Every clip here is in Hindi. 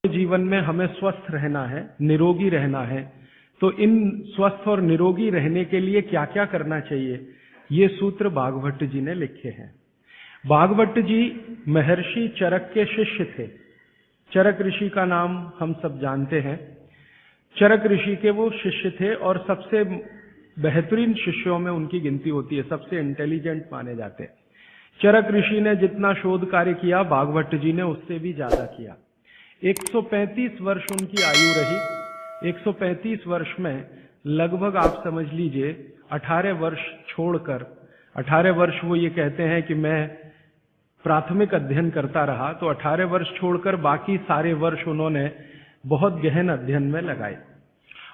जीवन में हमें स्वस्थ रहना है, निरोगी रहना है, तो इन स्वस्थ और निरोगी रहने के लिए क्या क्या करना चाहिए, ये सूत्र भागवत जी ने लिखे हैं। भागवत जी महर्षि चरक के शिष्य थे। चरक ऋषि का नाम हम सब जानते हैं। चरक ऋषि के वो शिष्य थे और सबसे बेहतरीन शिष्यों में उनकी गिनती होती है, सबसे इंटेलिजेंट माने जाते हैं। चरक ऋषि ने जितना शोध कार्य किया, भागवत जी ने उससे भी ज्यादा किया। 135 वर्ष उनकी आयु रही। 135 वर्ष में लगभग आप समझ लीजिए 18 वर्ष छोड़कर, 18 वर्ष वो ये कहते हैं कि मैं प्राथमिक अध्ययन करता रहा, तो 18 वर्ष छोड़कर बाकी सारे वर्ष उन्होंने बहुत गहन अध्ययन में लगाए।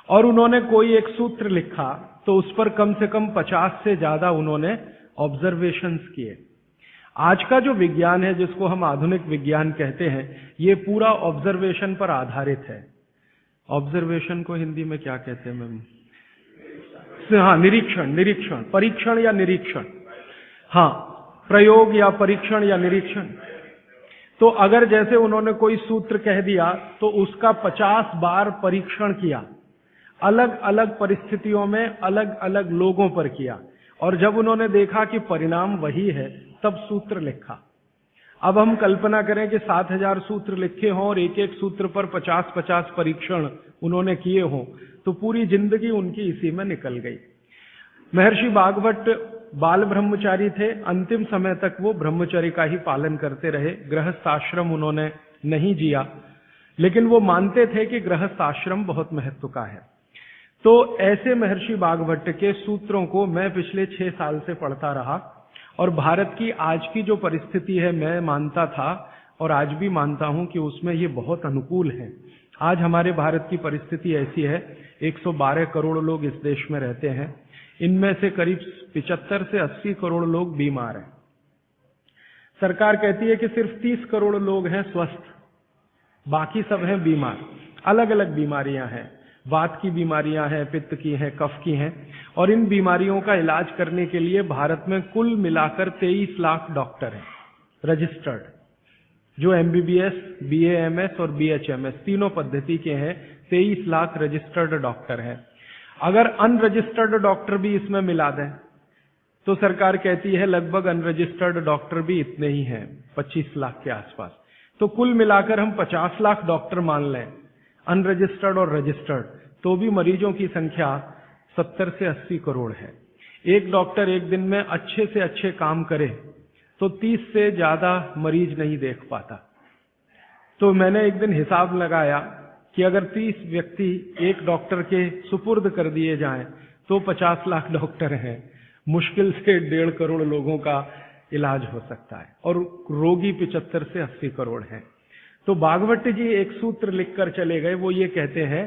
और उन्होंने कोई एक सूत्र लिखा तो उस पर कम से कम 50 से ज्यादा उन्होंने ऑब्जर्वेशंस किए। आज का जो विज्ञान है, जिसको हम आधुनिक विज्ञान कहते हैं, ये पूरा ऑब्जर्वेशन पर आधारित है। ऑब्जर्वेशन को हिंदी में क्या कहते हैं मैम? हाँ, निरीक्षण, परीक्षण या निरीक्षण। हाँ, प्रयोग या परीक्षण या निरीक्षण। तो अगर जैसे उन्होंने कोई सूत्र कह दिया तो उसका 50 बार परीक्षण किया, अलग अलग परिस्थितियों में अलग अलग लोगों पर किया, और जब उन्होंने देखा कि परिणाम वही है, तब सूत्र लिखा। अब हम कल्पना करें कि 7000 सूत्र लिखे हों और एक एक सूत्र पर 50-50 परीक्षण उन्होंने किए हों, तो पूरी जिंदगी उनकी इसी में निकल गई। महर्षि भागवत बाल ब्रह्मचारी थे। अंतिम समय तक वो ब्रह्मचर्य का ही पालन करते रहे। गृहस्थ आश्रम उन्होंने नहीं जिया, लेकिन वो मानते थे कि गृहस्थ आश्रम बहुत महत्व का है। तो ऐसे महर्षि भागवत के सूत्रों को मैं पिछले 6 साल से पढ़ता रहा, और भारत की आज की जो परिस्थिति है, मैं मानता था और आज भी मानता हूं कि उसमें ये बहुत अनुकूल है। आज हमारे भारत की परिस्थिति ऐसी है, 112 करोड़ लोग इस देश में रहते हैं। इनमें से करीब 75 से 80 करोड़ लोग बीमार हैं। सरकार कहती है कि सिर्फ 30 करोड़ लोग हैं स्वस्थ, बाकी सब हैं बीमार। अलग अलग बीमारियां हैं, वात की बीमारियां हैं, पित्त की हैं, कफ की हैं, और इन बीमारियों का इलाज करने के लिए भारत में कुल मिलाकर 23 लाख डॉक्टर हैं रजिस्टर्ड, जो एमबीबीएस, बीएएमएस और बीएचएमएस तीनों पद्धति के हैं। 23 लाख रजिस्टर्ड डॉक्टर हैं। अगर अनरजिस्टर्ड डॉक्टर भी इसमें मिला दें तो सरकार कहती है लगभग अनरजिस्टर्ड डॉक्टर भी इतने ही हैं, 25 लाख के आसपास। तो कुल मिलाकर हम 50 लाख डॉक्टर मान लें, अनरजिस्टर्ड और रजिस्टर्ड, तो भी मरीजों की संख्या 70 से 80 करोड़ है। एक डॉक्टर एक दिन में अच्छे से अच्छे काम करे तो 30 से ज्यादा मरीज नहीं देख पाता। तो मैंने एक दिन हिसाब लगाया कि अगर 30 व्यक्ति एक डॉक्टर के सुपुर्द कर दिए जाएं तो 50 लाख डॉक्टर हैं। मुश्किल से 1.5 करोड़ लोगों का इलाज हो सकता है, और रोगी 75 से 80 करोड़ हैं। तो भागवत जी एक सूत्र लिखकर चले गए। वो ये कहते हैं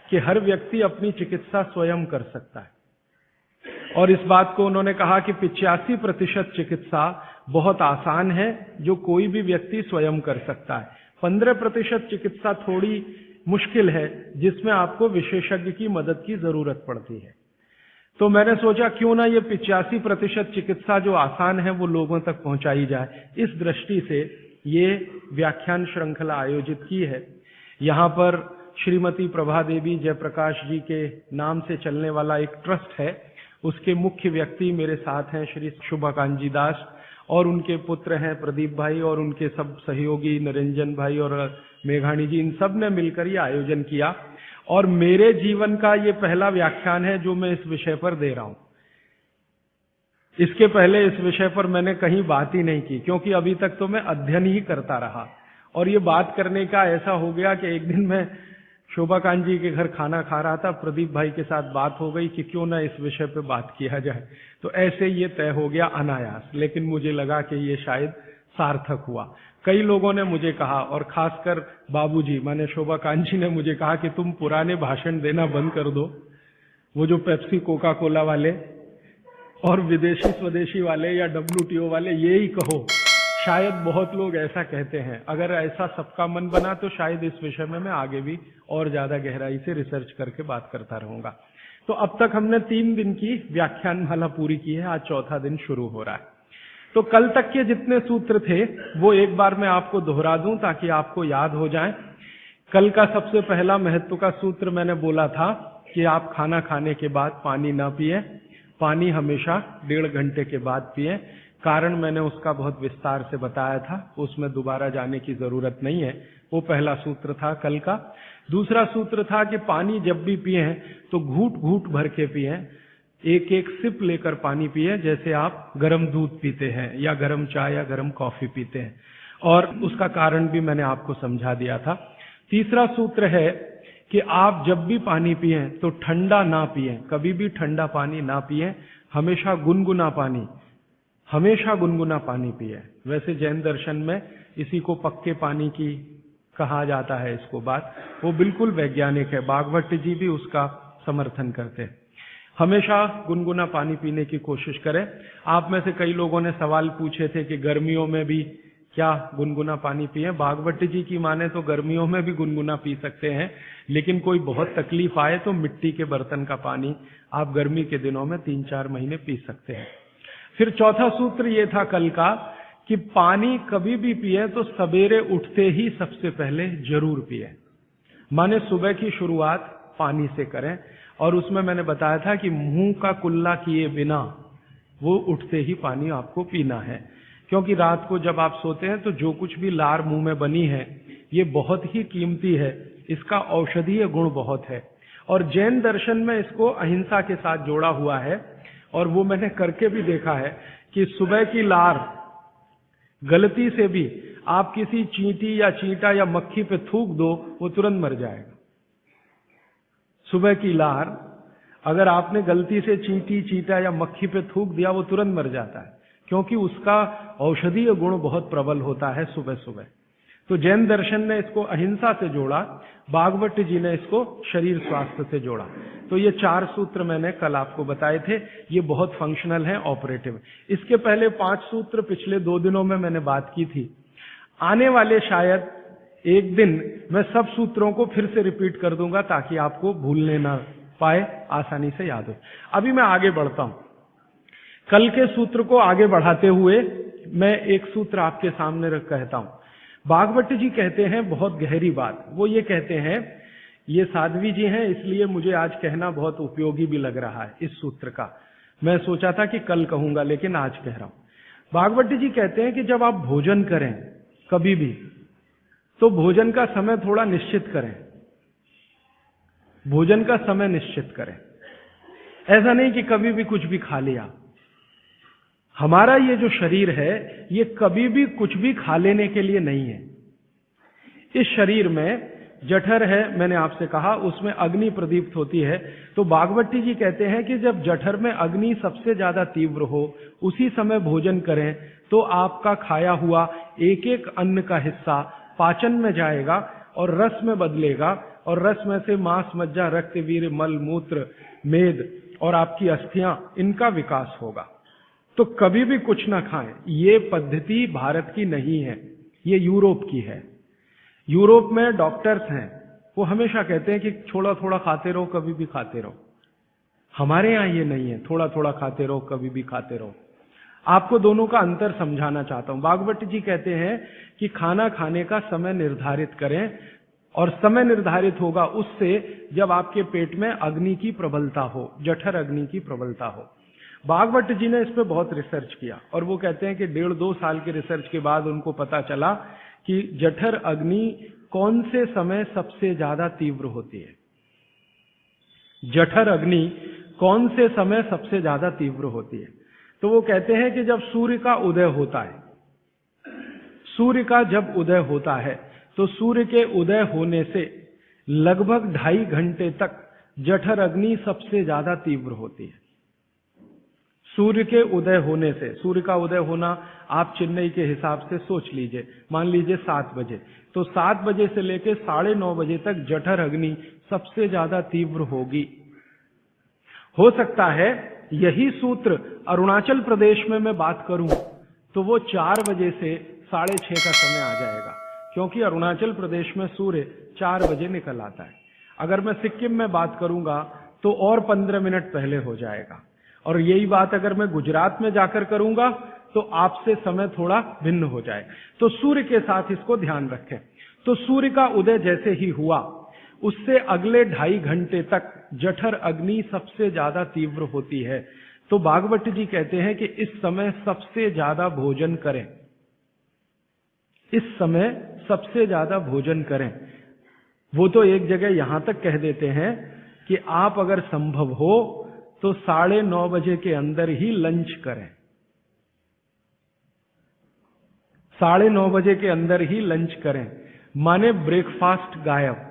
कि हर व्यक्ति अपनी चिकित्सा स्वयं कर सकता है, और इस बात को उन्होंने कहा कि 85% चिकित्सा बहुत आसान है, जो कोई भी व्यक्ति स्वयं कर सकता है। 15% चिकित्सा थोड़ी मुश्किल है, जिसमें आपको विशेषज्ञ की मदद की जरूरत पड़ती है। तो मैंने सोचा क्यों ना ये 85% चिकित्सा जो आसान है वो लोगों तक पहुंचाई जाए। इस दृष्टि से ये व्याख्यान श्रृंखला आयोजित की है। यहाँ पर श्रीमती प्रभा देवी जयप्रकाश जी के नाम से चलने वाला एक ट्रस्ट है, उसके मुख्य व्यक्ति मेरे साथ हैं श्री शुभाकांत जी दास, और उनके पुत्र हैं प्रदीप भाई, और उनके सब सहयोगी निरंजन भाई और मेघाणी जी, इन सब ने मिलकर ये आयोजन किया। और मेरे जीवन का ये पहला व्याख्यान है जो मैं इस विषय पर दे रहा हूं। इसके पहले इस विषय पर मैंने कहीं बात ही नहीं की, क्योंकि अभी तक तो मैं अध्ययन ही करता रहा। और ये बात करने का ऐसा हो गया कि एक दिन मैं शोभाकांत जी के घर खाना खा रहा था, प्रदीप भाई के साथ बात हो गई कि क्यों ना इस विषय पे बात किया जाए। तो ऐसे ये तय हो गया अनायास, लेकिन मुझे लगा कि ये शायद सार्थक हुआ। कई लोगों ने मुझे कहा, और खासकर बाबूजी माने शोभाकांत जी ने मुझे कहा कि तुम पुराने भाषण देना बंद कर दो, वो जो पेप्सी कोका कोला वाले और विदेशी स्वदेशी वाले या WTO वाले, ये ही कहो। शायद बहुत लोग ऐसा कहते हैं। अगर ऐसा सबका मन बना तो शायद इस विषय में मैं आगे भी और ज्यादा गहराई से रिसर्च करके बात करता रहूंगा। तो अब तक हमने 3 दिन की व्याख्यानमाला पूरी की है, आज चौथा दिन शुरू हो रहा है। तो कल तक के जितने सूत्र थे वो एक बार मैं आपको दोहरा दूं ताकि आपको याद हो जाए। कल का सबसे पहला महत्व का सूत्र मैंने बोला था कि आप खाना खाने के बाद पानी ना पिए, पानी हमेशा 1.5 घंटे के बाद पिए। कारण मैंने उसका बहुत विस्तार से बताया था, उसमें दोबारा जाने की जरूरत नहीं है। वो पहला सूत्र था कल का। दूसरा सूत्र था कि पानी जब भी पिए तो घूट घूट भर के पिए, एक एक सिप लेकर पानी पिए, जैसे आप गर्म दूध पीते हैं या गर्म चाय या गर्म कॉफी पीते हैं। और उसका कारण भी मैंने आपको समझा दिया था। तीसरा सूत्र है कि आप जब भी पानी पिए तो ठंडा ना पिए, कभी भी ठंडा पानी ना पिए, हमेशा गुनगुना पानी पिए। वैसे जैन दर्शन में इसी को पक्के पानी की कहा जाता है, इसको बात वो बिल्कुल वैज्ञानिक है। भागवत जी भी उसका समर्थन करते हैं। हमेशा गुनगुना पानी पीने की कोशिश करें। आप में से कई लोगों ने सवाल पूछे थे कि गर्मियों में भी क्या गुनगुना पानी पिए। भागवत जी की माने तो गर्मियों में भी गुनगुना पी सकते हैं, लेकिन कोई बहुत तकलीफ आए तो मिट्टी के बर्तन का पानी आप गर्मी के दिनों में 3-4 महीने पी सकते हैं। फिर चौथा सूत्र ये था कल का कि पानी कभी भी पिए तो सवेरे उठते ही सबसे पहले जरूर पिए, माने सुबह की शुरुआत पानी से करें। और उसमें मैंने बताया था कि मुंह का कुल्ला किए बिना वो उठते ही पानी आपको पीना है, क्योंकि रात को जब आप सोते हैं तो जो कुछ भी लार मुंह में बनी है ये बहुत ही कीमती है, इसका औषधीय गुण बहुत है। और जैन दर्शन में इसको अहिंसा के साथ जोड़ा हुआ है, और वो मैंने करके भी देखा है कि सुबह की लार गलती से भी आप किसी चींटी या चींटा या मक्खी पे थूक दो, वो तुरंत मर जाएगा। सुबह की लार अगर आपने गलती से चींटी, चींटा या मक्खी पे थूक दिया, वो तुरंत मर जाता है, क्योंकि उसका औषधीय गुण बहुत प्रबल होता है सुबह सुबह। तो जैन दर्शन ने इसको अहिंसा से जोड़ा, भागवत जी ने इसको शरीर स्वास्थ्य से जोड़ा। तो ये 4 सूत्र मैंने कल आपको बताए थे, ये बहुत फंक्शनल है, ऑपरेटिव। इसके पहले 5 सूत्र पिछले 2 दिनों में मैंने बात की थी। आने वाले शायद एक दिन मैं सब सूत्रों को फिर से रिपीट कर दूंगा ताकि आपको भूलने ना पाए, आसानी से याद हो। अभी मैं आगे बढ़ता हूं। कल के सूत्र को आगे बढ़ाते हुए मैं एक सूत्र आपके सामने रख कहता हूं। भागवत जी कहते हैं बहुत गहरी बात। वो ये कहते हैं, ये साध्वी जी हैं, इसलिए मुझे आज कहना बहुत उपयोगी भी लग रहा है इस सूत्र का। मैं सोचा था कि कल कहूंगा, लेकिन आज कह रहा हूं। भागवत जी कहते हैं कि जब आप भोजन करें कभी भी, तो भोजन का समय थोड़ा निश्चित करें। भोजन का समय निश्चित करें, ऐसा नहीं कि कभी भी कुछ भी खा लिया। हमारा ये जो शरीर है ये कभी भी कुछ भी खा लेने के लिए नहीं है। इस शरीर में जठर है, मैंने आपसे कहा, उसमें अग्नि प्रदीप्त होती है। तो भागवती जी कहते हैं कि जब जठर में अग्नि सबसे ज्यादा तीव्र हो, उसी समय भोजन करें, तो आपका खाया हुआ एक एक अन्न का हिस्सा पाचन में जाएगा और रस में बदलेगा, और रस में से मांस, मज्जा, रक्त, वीर्य, मल, मूत्र, मेद और आपकी अस्थियां, इनका विकास होगा। तो कभी भी कुछ ना खाएं। ये पद्धति भारत की नहीं है, ये यूरोप की है। यूरोप में डॉक्टर्स हैं, वो हमेशा कहते हैं कि थोड़ा थोड़ा खाते रहो, कभी भी खाते रहो। हमारे यहां ये नहीं है, थोड़ा थोड़ा खाते रहो, कभी भी खाते रहो। आपको दोनों का अंतर समझाना चाहता हूं। भागवत जी कहते हैं कि खाना खाने का समय निर्धारित करें, और समय निर्धारित होगा उससे जब आपके पेट में अग्नि की प्रबलता हो, जठर अग्नि की प्रबलता हो। भागवत जी ने इस पे बहुत रिसर्च किया, और वो कहते हैं कि 1.5-2 साल के रिसर्च के बाद उनको पता चला कि जठर अग्नि कौन से समय सबसे ज्यादा तीव्र होती है। जठर अग्नि कौन से समय सबसे ज्यादा तीव्र होती है? तो वो कहते हैं कि जब सूर्य का उदय होता है, सूर्य का जब उदय होता है, तो सूर्य के उदय होने से लगभग 2.5 घंटे तक जठर अग्नि सबसे ज्यादा तीव्र होती है। सूर्य के उदय होने से, सूर्य का उदय होना आप चेन्नई के हिसाब से सोच लीजिए, मान लीजिए 7 बजे, तो 7 बजे से लेकर 9:30 बजे तक जठर अग्नि सबसे ज्यादा तीव्र होगी। हो सकता है यही सूत्र अरुणाचल प्रदेश में मैं बात करूं तो वो 4 बजे से 6:30 का समय आ जाएगा, क्योंकि अरुणाचल प्रदेश में सूर्य 4 बजे निकल आता है। अगर मैं सिक्किम में बात करूंगा तो और 15 मिनट पहले हो जाएगा, और यही बात अगर मैं गुजरात में जाकर करूंगा तो आपसे समय थोड़ा भिन्न हो जाए। तो सूर्य के साथ इसको ध्यान रखें। तो सूर्य का उदय जैसे ही हुआ, उससे अगले 2.5 घंटे तक जठर अग्नि सबसे ज्यादा तीव्र होती है। तो भागवत जी कहते हैं कि इस समय सबसे ज्यादा भोजन करें, इस समय सबसे ज्यादा भोजन करें। वो तो एक जगह यहां तक कह देते हैं कि आप अगर संभव हो तो 9:30 बजे के अंदर ही लंच करें, 9:30 बजे के अंदर ही लंच करें, माने ब्रेकफास्ट गायब,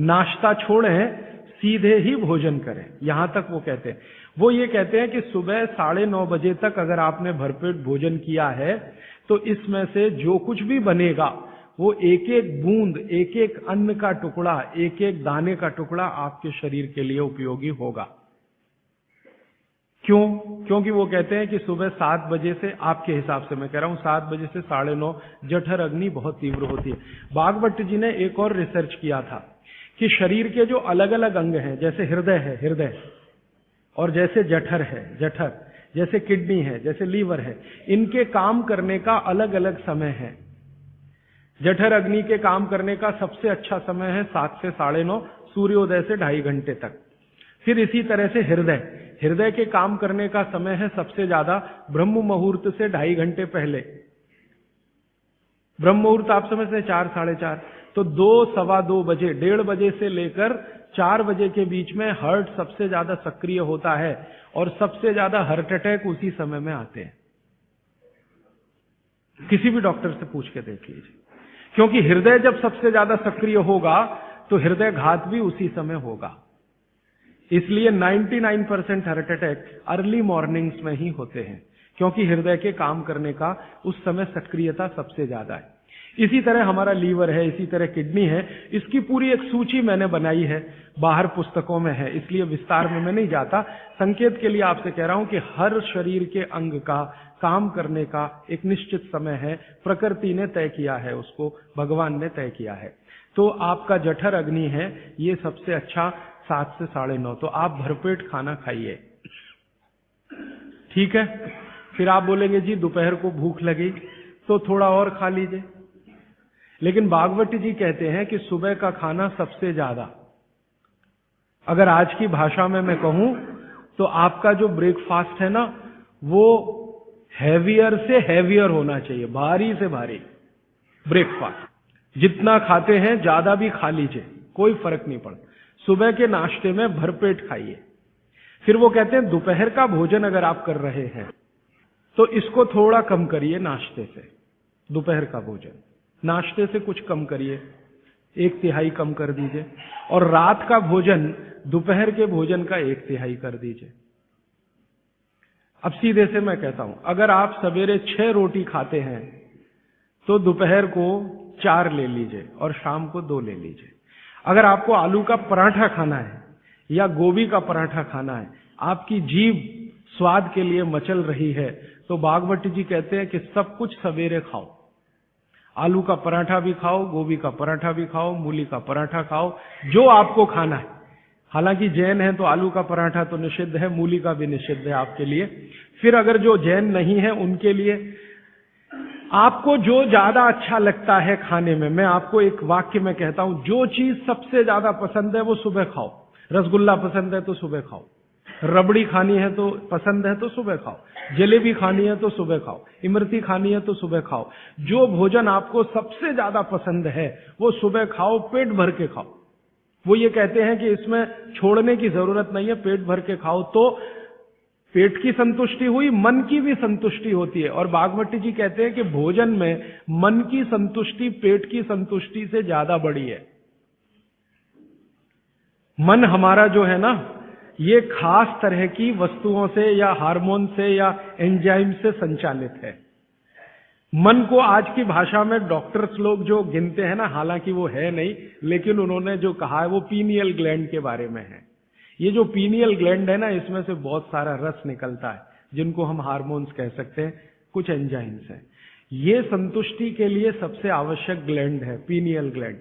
नाश्ता छोड़ें, सीधे ही भोजन करें। यहां तक वो कहते हैं। वो ये कहते हैं कि सुबह 9:30 बजे तक अगर आपने भरपेट भोजन किया है तो इसमें से जो कुछ भी बनेगा वो एक एक बूंद, एक एक अन्न का टुकड़ा, एक एक दाने का टुकड़ा आपके शरीर के लिए उपयोगी होगा। क्यों? क्योंकि वो कहते हैं कि सुबह 7 बजे से, आपके हिसाब से मैं कह रहा हूं, 7 बजे से 9:30 जठर अग्नि बहुत तीव्र होती है। भागवत जी ने एक और रिसर्च किया था कि शरीर के जो अलग अलग अंग हैं, जैसे हृदय है, हृदय, और जैसे जठर है, जठर, जैसे किडनी है, जैसे लीवर है, इनके काम करने का अलग अलग समय है। जठर अग्नि के काम करने का सबसे अच्छा समय है 7 से 9:30, सूर्योदय से 2.5 घंटे तक। फिर इसी तरह से हृदय, हृदय के काम करने का समय है सबसे ज्यादा ब्रह्म मुहूर्त से 2.5 घंटे पहले। ब्रह्म मुहूर्त आप समझते हैं 4, 4:30, तो 2, सवा 2 बजे, 1:30 बजे से लेकर 4 बजे के बीच में हार्ट सबसे ज्यादा सक्रिय होता है और सबसे ज्यादा हार्ट अटैक उसी समय में आते हैं। किसी भी डॉक्टर से पूछ के देख लीजिए, क्योंकि हृदय जब सबसे ज्यादा सक्रिय होगा तो हृदय घात भी उसी समय होगा। इसलिए 99% हार्ट अटैक अर्ली मॉर्निंग्स में ही होते हैं, क्योंकि हृदय के काम करने का उस समय सक्रियता सबसे ज्यादा है। इसी तरह हमारा लीवर है, इसी तरह किडनी है। इसकी पूरी एक सूची मैंने बनाई है, बाहर पुस्तकों में है, इसलिए विस्तार में मैं नहीं जाता। संकेत के लिए आपसे कह रहा हूं कि हर शरीर के अंग का काम करने का एक निश्चित समय है, प्रकृति ने तय किया है, उसको भगवान ने तय किया है। तो आपका जठर अग्नि है, ये सबसे अच्छा 7 से 9:30, तो आप भरपेट खाना खाइए, ठीक है। फिर आप बोलेंगे जी दोपहर को भूख लगी तो थोड़ा और खा लीजिए, लेकिन भागवत जी कहते हैं कि सुबह का खाना सबसे ज्यादा, अगर आज की भाषा में मैं कहूं तो आपका जो ब्रेकफास्ट है ना, वो हैवियर से हैवियर होना चाहिए, भारी से भारी ब्रेकफास्ट। जितना खाते हैं ज्यादा भी खा लीजिए, कोई फर्क नहीं पड़ता। सुबह के नाश्ते में भरपेट खाइए। फिर वो कहते हैं दोपहर का भोजन अगर आप कर रहे हैं तो इसको थोड़ा कम करिए, नाश्ते से, दोपहर का भोजन नाश्ते से कुछ कम करिए, 1/3 कम कर दीजिए, और रात का भोजन दोपहर के भोजन का 1/3 कर दीजिए। अब सीधे से मैं कहता हूं, अगर आप सवेरे 6 रोटी खाते हैं तो दोपहर को 4 ले लीजिए और शाम को 2 ले लीजिए। अगर आपको आलू का पराठा खाना है या गोभी का पराठा खाना है, आपकी जीभ स्वाद के लिए मचल रही है, तो भागवत जी कहते हैं कि सब कुछ सवेरे खाओ। आलू का पराठा भी खाओ, गोभी का पराठा भी खाओ, मूली का पराठा खाओ, जो आपको खाना है। हालांकि जैन है तो आलू का पराठा तो निषिद्ध है, मूली का भी निषिद्ध है आपके लिए। फिर अगर जो जैन नहीं है उनके लिए आपको जो ज्यादा अच्छा लगता है खाने में, मैं आपको एक वाक्य में कहता हूं, जो चीज सबसे ज्यादा पसंद है वो सुबह खाओ। रसगुल्ला पसंद है तो सुबह खाओ, रबड़ी खानी है तो पसंद है तो सुबह खाओ, जलेबी खानी है तो सुबह खाओ, इमरती खानी है तो सुबह खाओ। जो भोजन आपको सबसे ज्यादा पसंद है वो सुबह खाओ, पेट भर के खाओ। वो ये कहते हैं कि इसमें छोड़ने की जरूरत नहीं है, पेट भर के खाओ तो पेट की संतुष्टि हुई, मन की भी संतुष्टि होती है। और भागवत जी कहते हैं कि भोजन में मन की संतुष्टि पेट की संतुष्टि से ज्यादा बड़ी है। मन हमारा जो है ना, ये खास तरह की वस्तुओं से या हार्मोन से या एंजाइम से संचालित है। मन को आज की भाषा में डॉक्टर्स लोग जो गिनते हैं ना, हालांकि वो है नहीं, लेकिन उन्होंने जो कहा है वो पीनियल ग्लैंड के बारे में है। ये जो पीनियल ग्लैंड है ना, इसमें से बहुत सारा रस निकलता है, जिनको हम हार्मोन्स कह सकते हैं, कुछ एंजाइम्स हैं। ये संतुष्टि के लिए सबसे आवश्यक ग्लैंड है, पीनियल ग्लैंड।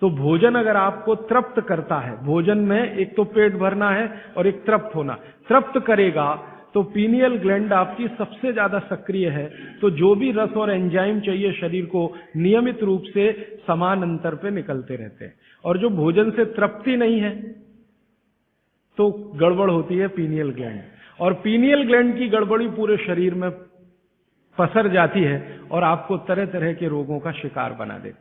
तो भोजन अगर आपको तृप्त करता है, भोजन में एक तो पेट भरना है और एक तृप्त होना, तृप्त करेगा तो पीनियल ग्लैंड आपकी सबसे ज्यादा सक्रिय है, तो जो भी रस और एंजाइम चाहिए शरीर को नियमित रूप से समान अंतर पे निकलते रहते हैं। और जो भोजन से तृप्ति नहीं है तो गड़बड़ होती है पीनियल ग्लैंड, और पीनियल ग्लैंड की गड़बड़ी पूरे शरीर में पसर जाती है और आपको तरह तरह के रोगों का शिकार बना दे।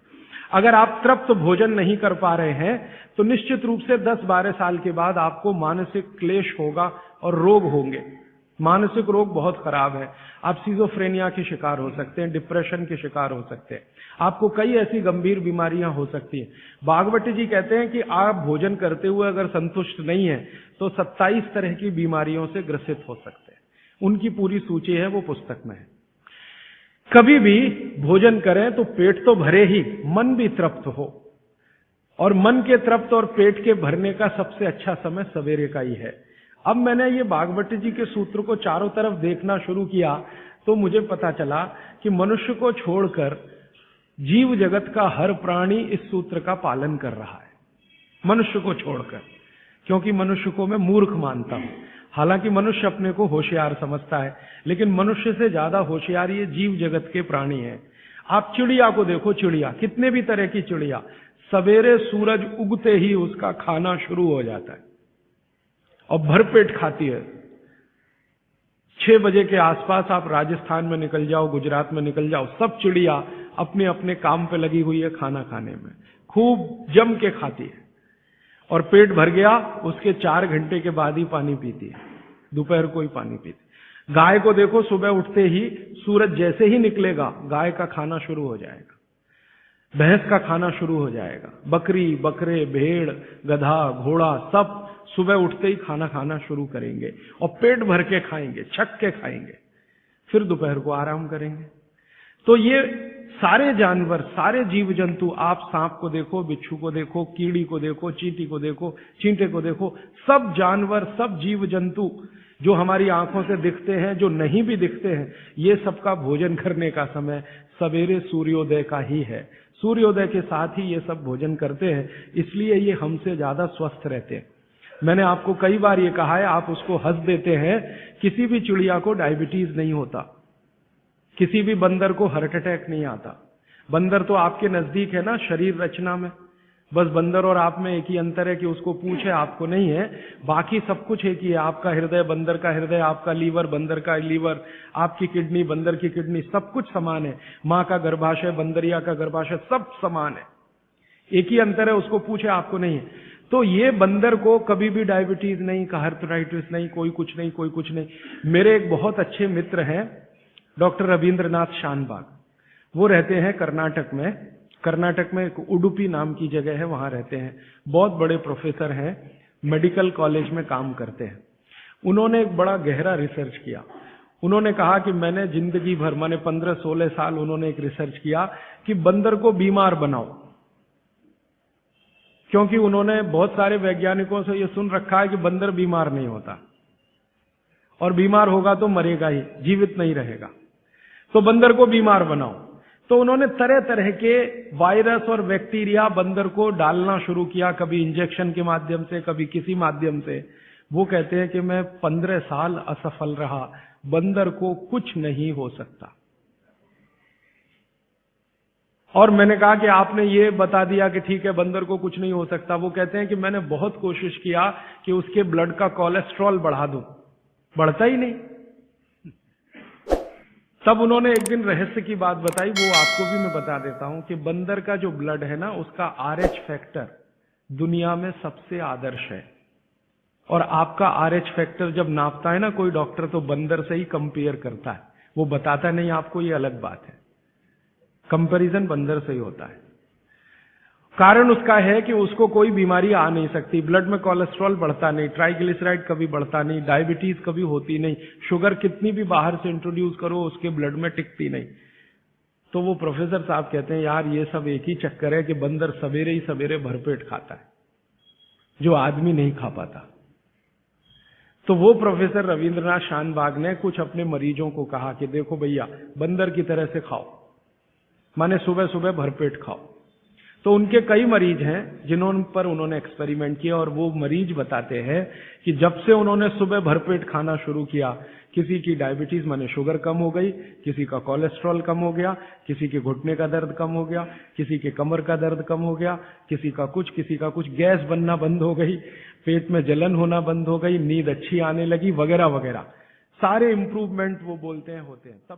अगर आप तृप्त भोजन नहीं कर पा रहे हैं तो निश्चित रूप से 10-12 साल के बाद आपको मानसिक क्लेश होगा और रोग होंगे। मानसिक रोग बहुत खराब है, आप सिजोफ्रेनिया के शिकार हो सकते हैं, डिप्रेशन के शिकार हो सकते हैं, आपको कई ऐसी गंभीर बीमारियां हो सकती हैं। भागवत जी कहते हैं कि आप भोजन करते हुए अगर संतुष्ट नहीं है तो 27 तरह की बीमारियों से ग्रसित हो सकते हैं। उनकी पूरी सूची है, वो पुस्तक में है। कभी भी भोजन करें तो पेट तो भरे ही, मन भी तृप्त हो, और मन के तृप्त और पेट के भरने का सबसे अच्छा समय सवेरे का ही है। अब मैंने ये भागवत जी के सूत्र को चारों तरफ देखना शुरू किया तो मुझे पता चला कि मनुष्य को छोड़कर जीव जगत का हर प्राणी इस सूत्र का पालन कर रहा है, मनुष्य को छोड़कर, क्योंकि मनुष्य को मैं मूर्ख मानता हूं। हालांकि मनुष्य अपने को होशियार समझता है, लेकिन मनुष्य से ज्यादा होशियार ये जीव जगत के प्राणी हैं। आप चिड़िया को देखो, चिड़िया, कितने भी तरह की चिड़िया, सवेरे सूरज उगते ही उसका खाना शुरू हो जाता है और भरपेट खाती है। 6 बजे के आसपास आप राजस्थान में निकल जाओ, गुजरात में निकल जाओ, सब चिड़िया अपने अपने काम पे लगी हुई है, खाना खाने में खूब जम के खाती है, और पेट भर गया उसके 4 घंटे के बाद ही पानी पीती है, दोपहर को ही पानी पीती। गाय को देखो, सुबह उठते ही सूरज जैसे ही निकलेगा गाय का खाना शुरू हो जाएगा, भैंस का खाना शुरू हो जाएगा, बकरी, बकरे, भेड़, गधा, घोड़ा सब सुबह उठते ही खाना खाना शुरू करेंगे और पेट भर के खाएंगे, छक के खाएंगे, फिर दोपहर को आराम करेंगे। तो ये सारे जानवर, सारे जीव जंतु, आप सांप को देखो, बिच्छू को देखो, कीड़ी को देखो, चींटी को देखो, चींटे को देखो, सब जानवर, सब जीव जंतु जो हमारी आंखों से दिखते हैं, जो नहीं भी दिखते हैं, ये सबका भोजन करने का समय सवेरे सूर्योदय का ही है। सूर्योदय के साथ ही ये सब भोजन करते हैं, इसलिए ये हमसे ज्यादा स्वस्थ रहते हैं। मैंने आपको कई बार ये कहा है, आप उसको हंस देते हैं, किसी भी चिड़िया को डायबिटीज नहीं होता, किसी भी बंदर को हार्ट अटैक नहीं आता। बंदर तो आपके नजदीक है ना शरीर रचना में, बस बंदर और आप में एक ही अंतर है कि उसको पूंछ है, आपको नहीं है, बाकी सब कुछ एक ही है। आपका हृदय बंदर का हृदय, आपका लीवर बंदर का लीवर, आपकी किडनी बंदर की किडनी, सब कुछ समान है। माँ का गर्भाशय, बंदरिया का गर्भाशय, सब समान है, एक ही अंतर है, उसको पूछे, आपको नहीं है। तो ये बंदर को कभी भी डायबिटीज नहीं, आर्थराइटिस नहीं, कोई कुछ नहीं, कोई कुछ नहीं। मेरे एक बहुत अच्छे मित्र हैं डॉक्टर रविंद्रनाथ शानबाग, वो रहते हैं कर्नाटक में। कर्नाटक में एक उडुपी नाम की जगह है, वहां रहते हैं, बहुत बड़े प्रोफेसर हैं, मेडिकल कॉलेज में काम करते हैं। उन्होंने एक बड़ा गहरा रिसर्च किया। उन्होंने कहा कि मैंने जिंदगी भर, माने 15-16 साल उन्होंने एक रिसर्च किया कि बंदर को बीमार बनाओ, क्योंकि उन्होंने बहुत सारे वैज्ञानिकों से यह सुन रखा है कि बंदर बीमार नहीं होता, और बीमार होगा तो मरेगा ही, जीवित नहीं रहेगा, तो बंदर को बीमार बनाओ। तो उन्होंने तरह तरह के वायरस और बैक्टीरिया बंदर को डालना शुरू किया, कभी इंजेक्शन के माध्यम से, कभी किसी माध्यम से। वो कहते हैं कि मैं 15 साल असफल रहा, बंदर को कुछ नहीं हो सकता। और मैंने कहा कि आपने ये बता दिया कि ठीक है बंदर को कुछ नहीं हो सकता। वो कहते हैं कि मैंने बहुत कोशिश किया कि उसके ब्लड का कोलेस्ट्रॉल बढ़ा दूं, बढ़ता ही नहीं। तब उन्होंने एक दिन रहस्य की बात बताई, वो आपको भी मैं बता देता हूं कि बंदर का जो ब्लड है ना, उसका RH फैक्टर दुनिया में सबसे आदर्श है। और आपका RH फैक्टर जब नापता है ना कोई डॉक्टर, तो बंदर से ही कंपेयर करता है, वो बताता नहीं आपको, ये अलग बात है, कंपैरिजन बंदर से ही होता है। कारण उसका है कि उसको कोई बीमारी आ नहीं सकती, ब्लड में कोलेस्ट्रॉल बढ़ता नहीं, ट्राइग्लिसराइड कभी बढ़ता नहीं, डायबिटीज कभी होती नहीं, शुगर कितनी भी बाहर से इंट्रोड्यूस करो उसके ब्लड में टिकती नहीं। तो वो प्रोफेसर साहब कहते हैं यार ये सब एक ही चक्कर है कि बंदर सवेरे ही सवेरे भरपेट खाता है, जो आदमी नहीं खा पाता। तो वो प्रोफेसर रविंद्रनाथ शानबाग ने कुछ अपने मरीजों को कहा कि देखो भैया, बंदर की तरह से खाओ, माने सुबह सुबह भरपेट खाओ। तो उनके कई मरीज हैं जिन्होंने पर उन्होंने एक्सपेरिमेंट किया, और वो मरीज बताते हैं कि जब से उन्होंने सुबह भरपेट खाना शुरू किया, किसी की डायबिटीज माने शुगर कम हो गई, किसी का कोलेस्ट्रॉल कम हो गया, किसी के घुटने का दर्द कम हो गया, किसी के कमर का दर्द कम हो गया, किसी का कुछ, गैस बनना बंद हो गई, पेट में जलन होना बंद हो गई, नींद अच्छी आने लगी, वगैरह वगैरह। सारे इंप्रूवमेंट वो बोलते हैं होते हैं।